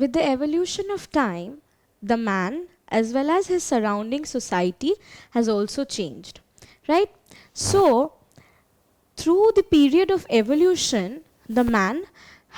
with the evolution of time, the man as well as his surrounding society has also changed, right? So, through the period of evolution, the man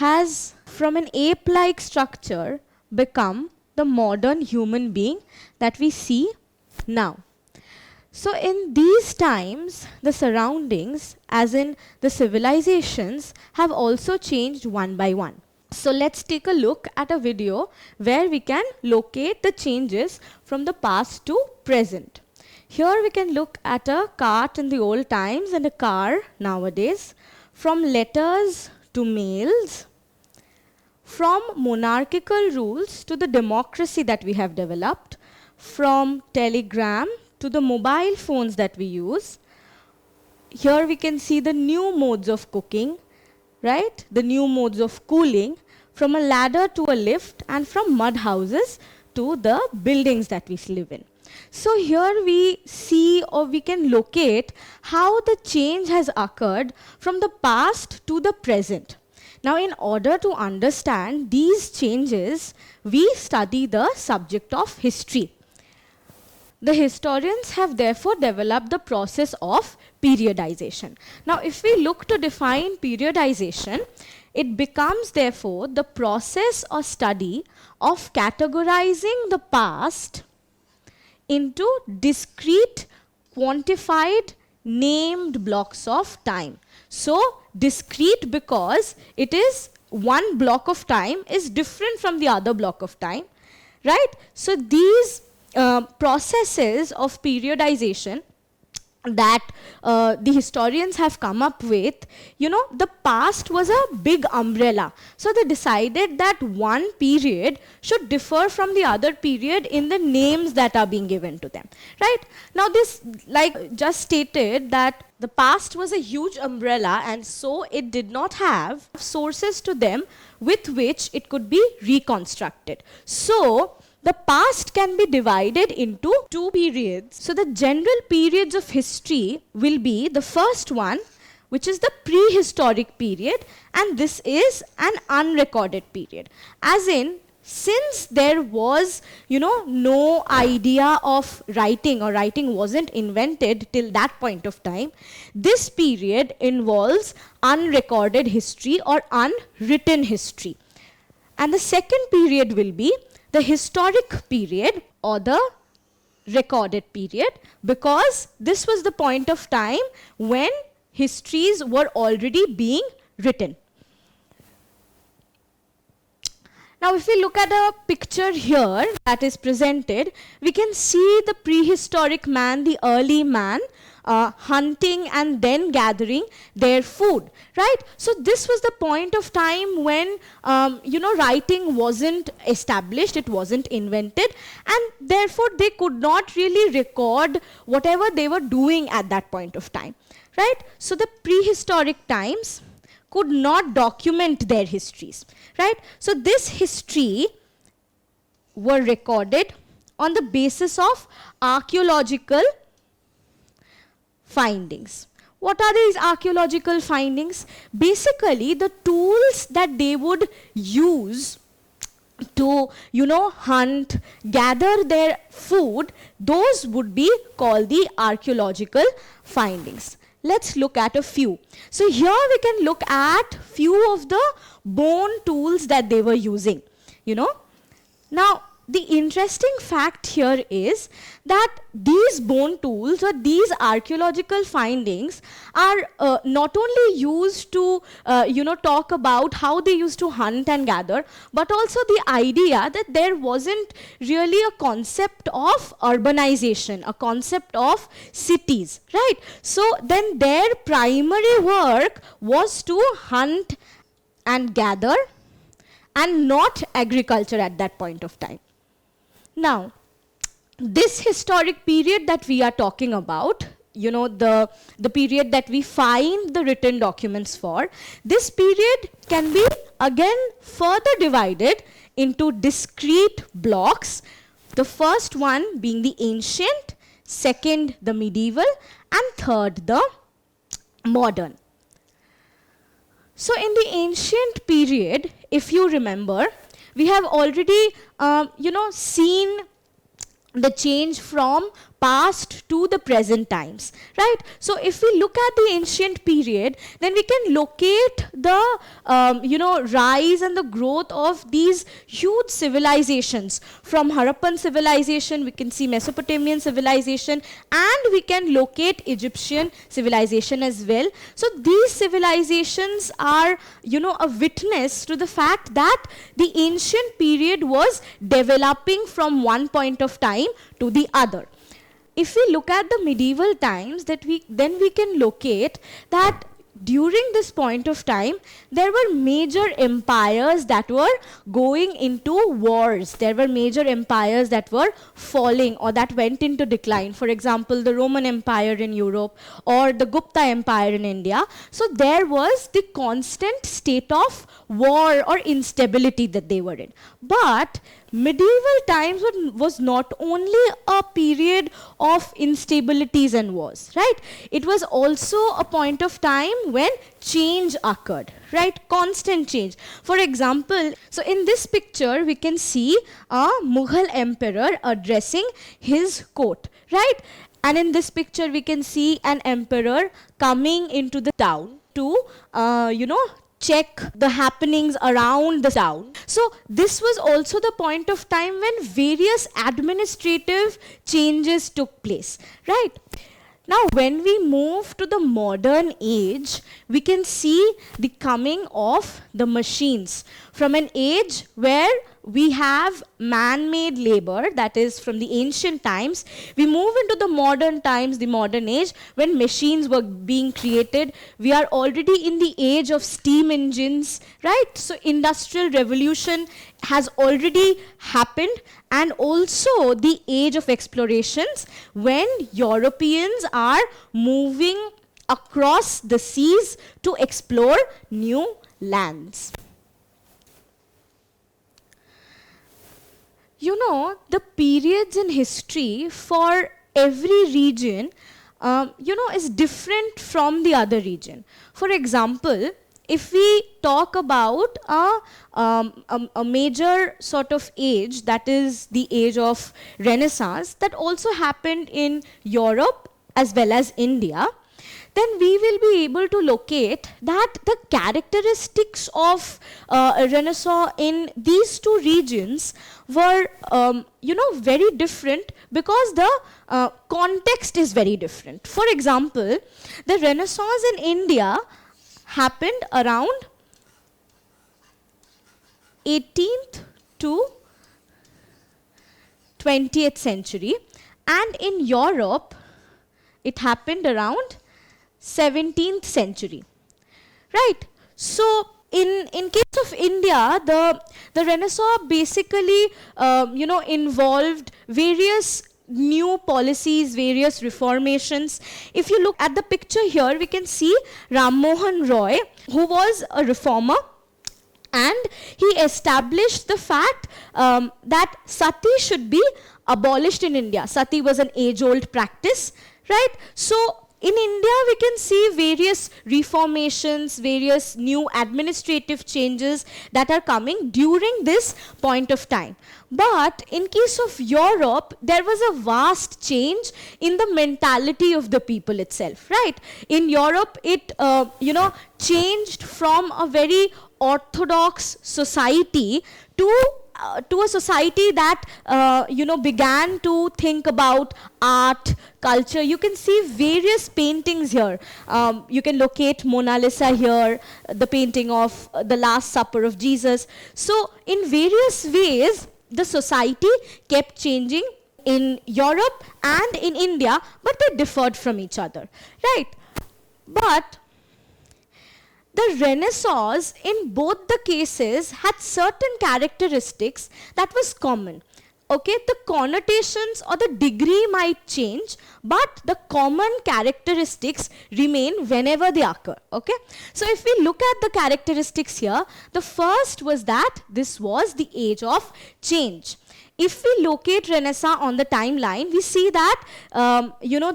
has, from an ape-like structure, become the modern human being that we see now. So in these times, the surroundings, as in the civilizations, have also changed one by one. So let's take a look at a video where we can locate the changes from the past to present. Here we can look at a cart in the old times and a car nowadays, from letters to mails, from monarchical rules to the democracy that we have developed, from telegram to the mobile phones that we use. Here we can see the new modes of cooking, right? The new modes of cooling, from a ladder to a lift, and from mud houses to the buildings that we live in. So here we see, or we can locate, how the change has occurred from the past to the present. Now, in order to understand these changes, we study the subject of history. The historians have therefore developed the process of periodization. Now, if we look to define periodization, it becomes therefore the process or study of categorizing the past into discrete, quantified, named blocks of time. So, discrete because it is one block of time is different from the other block of time, right? So, these processes of periodization that the historians have come up with, the past was a big umbrella. So they decided that one period should differ from the other period in the names that are being given to them, right? Now this, like just stated, that the past was a huge umbrella, and so it did not have sources to them with which it could be reconstructed. So the past can be divided into two periods. So the general periods of history will be the first one, which is the prehistoric period, and this is an unrecorded period. As in, since there was, no idea of writing, or writing wasn't invented till that point of time, this period involves unrecorded history or unwritten history. And the second period will be the historic period or the recorded period, because this was the point of time when histories were already being written. Now, if we look at a picture here that is presented, we can see the prehistoric man, the early man, hunting and then gathering their food, right? So this was the point of time when, writing wasn't established, it wasn't invented, and therefore they could not really record whatever they were doing at that point of time, right? So the prehistoric times could not document their histories, right? So this history were recorded on the basis of archaeological findings. What are these archaeological findings? Basically, the tools that they would use to, hunt, gather their food, those would be called the archaeological findings. Let's look at a few. So here we can look at few of the bone tools that they were using, Now, the interesting fact here is that these bone tools or these archaeological findings are not only used to, talk about how they used to hunt and gather, but also the idea that there wasn't really a concept of urbanization, a concept of cities, right? So then their primary work was to hunt and gather and not agriculture at that point of time. Now, this historic period that we are talking about, the period that we find the written documents for, this period can be again further divided into discrete blocks. The first one being the ancient, second the medieval, and third the modern. So in the ancient period, if you remember, We have already, seen the change from past to the present times, right? So if we look at the ancient period, then we can locate the rise and the growth of these huge civilizations. From Harappan civilization, we can see Mesopotamian civilization, and we can locate Egyptian civilization as well. So these civilizations are, a witness to the fact that the ancient period was developing from one point of time to the other. If we look at the medieval times, then we can locate that during this point of time, there were major empires that were going into wars. There were major empires that were falling or that went into decline. For example, the Roman Empire in Europe or the Gupta Empire in India. So there was the constant state of war or instability that they were in. But medieval times was not only a period of instabilities and wars, right? It was also a point of time when change occurred, right? Constant change. For example, so in this picture, we can see a Mughal emperor addressing his court, right? And in this picture, we can see an emperor coming into the town to, check the happenings around the town. So this was also the point of time when various administrative changes took place, right? Now, when we move to the modern age, we can see the coming of the machines. From an age where we have man-made labor, that is from the ancient times, we move into the modern times, the modern age, when machines were being created. We are already in the age of steam engines, right? So industrial revolution has already happened, and also the age of explorations when Europeans are moving across the seas to explore new lands. The periods in history for every region, is different from the other region. For example, if we talk about a major sort of age, that is the age of Renaissance, that also happened in Europe as well as India, then we will be able to locate that the characteristics of Renaissance in these two regions were, very different because the context is very different. For example, the Renaissance in India happened around 18th to 20th century, and in Europe, it happened around 17th century, right? So in case of India, the Renaissance basically, involved various new policies, various reformations. If you look at the picture here, we can see Ram Mohan Roy, who was a reformer, and he established the fact that sati should be abolished in India. Sati was an age-old practice, right? So in India, we can see various reformations, various new administrative changes that are coming during this point of time. But in case of Europe, there was a vast change in the mentality of the people itself, right? In Europe, it, changed from a very orthodox society to a society that, began to think about art, culture. You can see various paintings here. You can locate Mona Lisa here, the painting of the Last Supper of Jesus. So in various ways, the society kept changing in Europe and in India, but they differed from each other, right? But the Renaissance in both the cases had certain characteristics that was common. Okay, the connotations or the degree might change, but the common characteristics remain whenever they occur. Okay, so if we look at the characteristics here, the first was that this was the age of change. If we locate Renaissance on the timeline, we see that,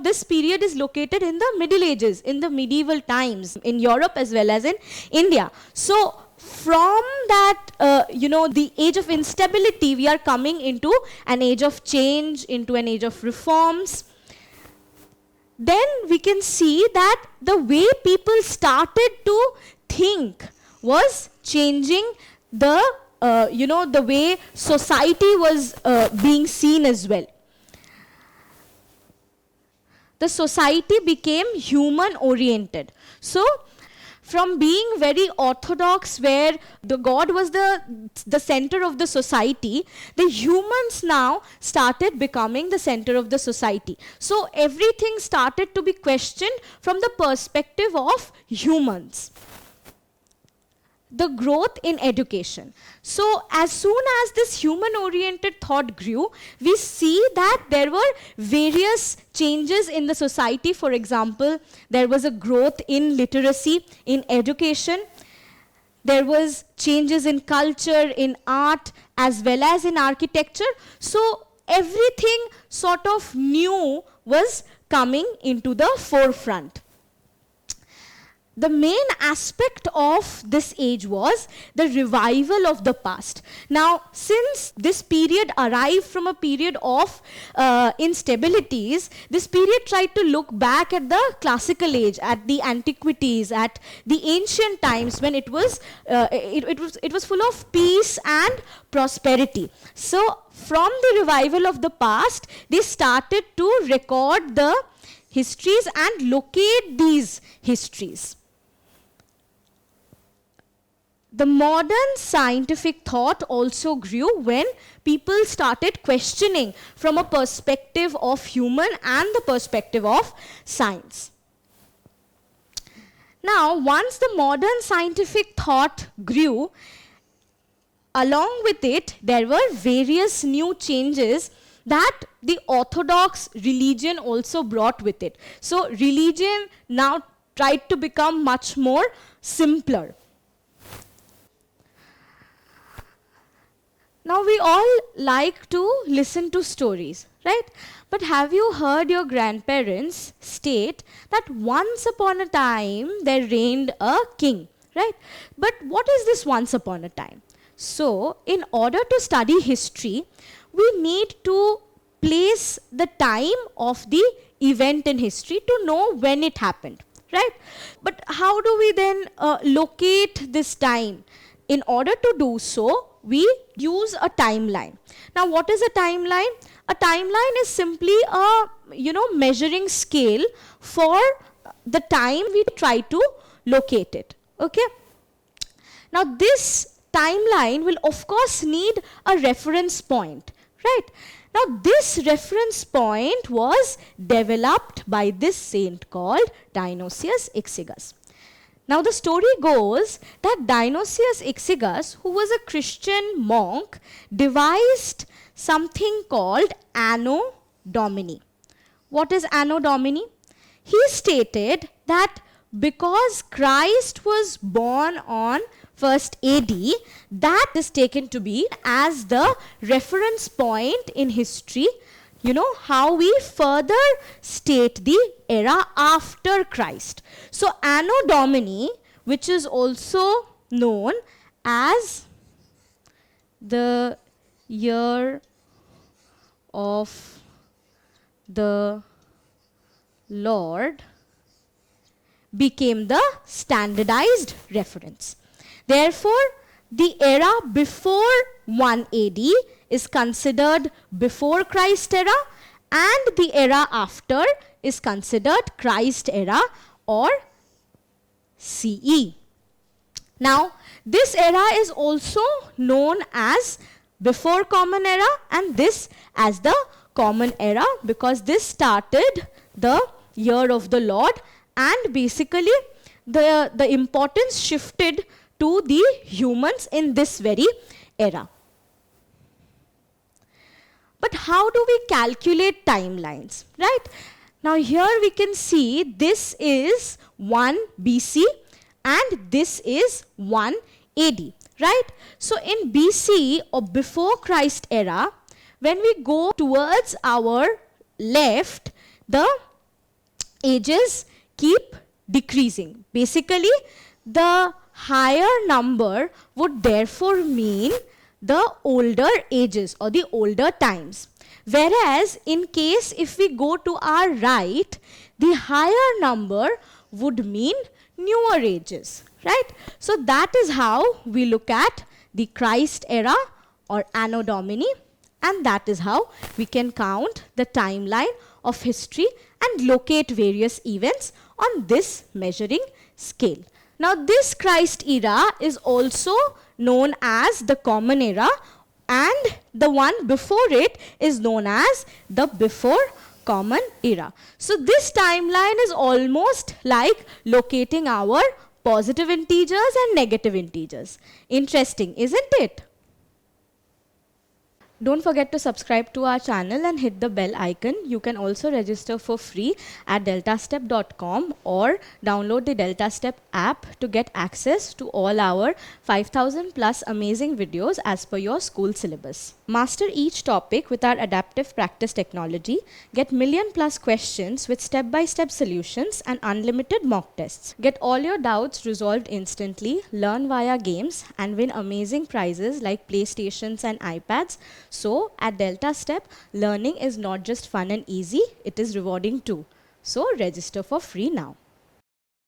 this period is located in the Middle Ages, in the medieval times, in Europe as well as in India. So from that, the age of instability, we are coming into an age of change, into an age of reforms. Then we can see that the way people started to think was changing the, the way society was being seen as well. The society became human oriented. So from being very orthodox, where the God was the center of the society, the humans now started becoming the center of the society. So everything started to be questioned from the perspective of humans. The growth in education. So as soon as this human-oriented thought grew, we see that there were various changes in the society. For example, there was a growth in literacy, in education. There was changes in culture, in art, as well as in architecture. So everything sort of new was coming into the forefront. The main aspect of this age was the revival of the past. Now, since this period arrived from a period of instabilities, this period tried to look back at the classical age, at the antiquities, at the ancient times when it was full of peace and prosperity. So, from the revival of the past, they started to record the histories and locate these histories. The modern scientific thought also grew when people started questioning from a perspective of human and the perspective of science. Now, once the modern scientific thought grew, along with it, there were various new changes that the orthodox religion also brought with it. So, religion now tried to become much more simpler. Now, we all like to listen to stories, right? But have you heard your grandparents state that once upon a time there reigned a king, right? But what is this once upon a time? So, in order to study history, we need to place the time of the event in history to know when it happened, right? But how do we then locate this time? In order to do so, we use a timeline. Now, what is a timeline? A timeline is simply a measuring scale for the time we try to locate it. Okay. Now, this timeline will of course need a reference point, right? Now, this reference point was developed by this saint called Dionysius Exiguus. Now, the story goes that Dionysius Exiguus, who was a Christian monk, devised something called Anno Domini. What is Anno Domini? He stated that because Christ was born on 1st AD, that is taken to be as the reference point in history, how we further state the era after Christ. So, Anno Domini, which is also known as the year of the Lord, became the standardized reference. Therefore, the era before 1 AD is considered before Christ era, and the era after is considered Christ era or CE. Now, this era is also known as before Common Era and this as the Common Era, because this started the year of the Lord, and basically the importance shifted to the humans in this very era. But how do we calculate timelines, right? Now, here we can see this is 1 BC and this is 1 AD, right? So, in BC or before Christ era, when we go towards our left, the ages keep decreasing. Basically, the higher number would therefore mean the older ages or the older times. Whereas in case if we go to our right, the higher number would mean newer ages, right? So that is how we look at the Christ era or Anno Domini, and that is how we can count the timeline of history and locate various events on this measuring scale. Now this Christ era is also known as the Common Era, and the one before it is known as the Before Common Era. So this timeline is almost like locating our positive integers and negative integers. Interesting, isn't it? Don't forget to subscribe to our channel and hit the bell icon. You can also register for free at DeltaStep.com or download the DeltaStep app to get access to all our 5,000 plus amazing videos as per your school syllabus. Master each topic with our adaptive practice technology. Get million plus questions with step-by-step solutions and unlimited mock tests. Get all your doubts resolved instantly, learn via games, and win amazing prizes like PlayStations and iPads. So at DeltaStep, learning is not just fun and easy, it is rewarding too. So register for free now.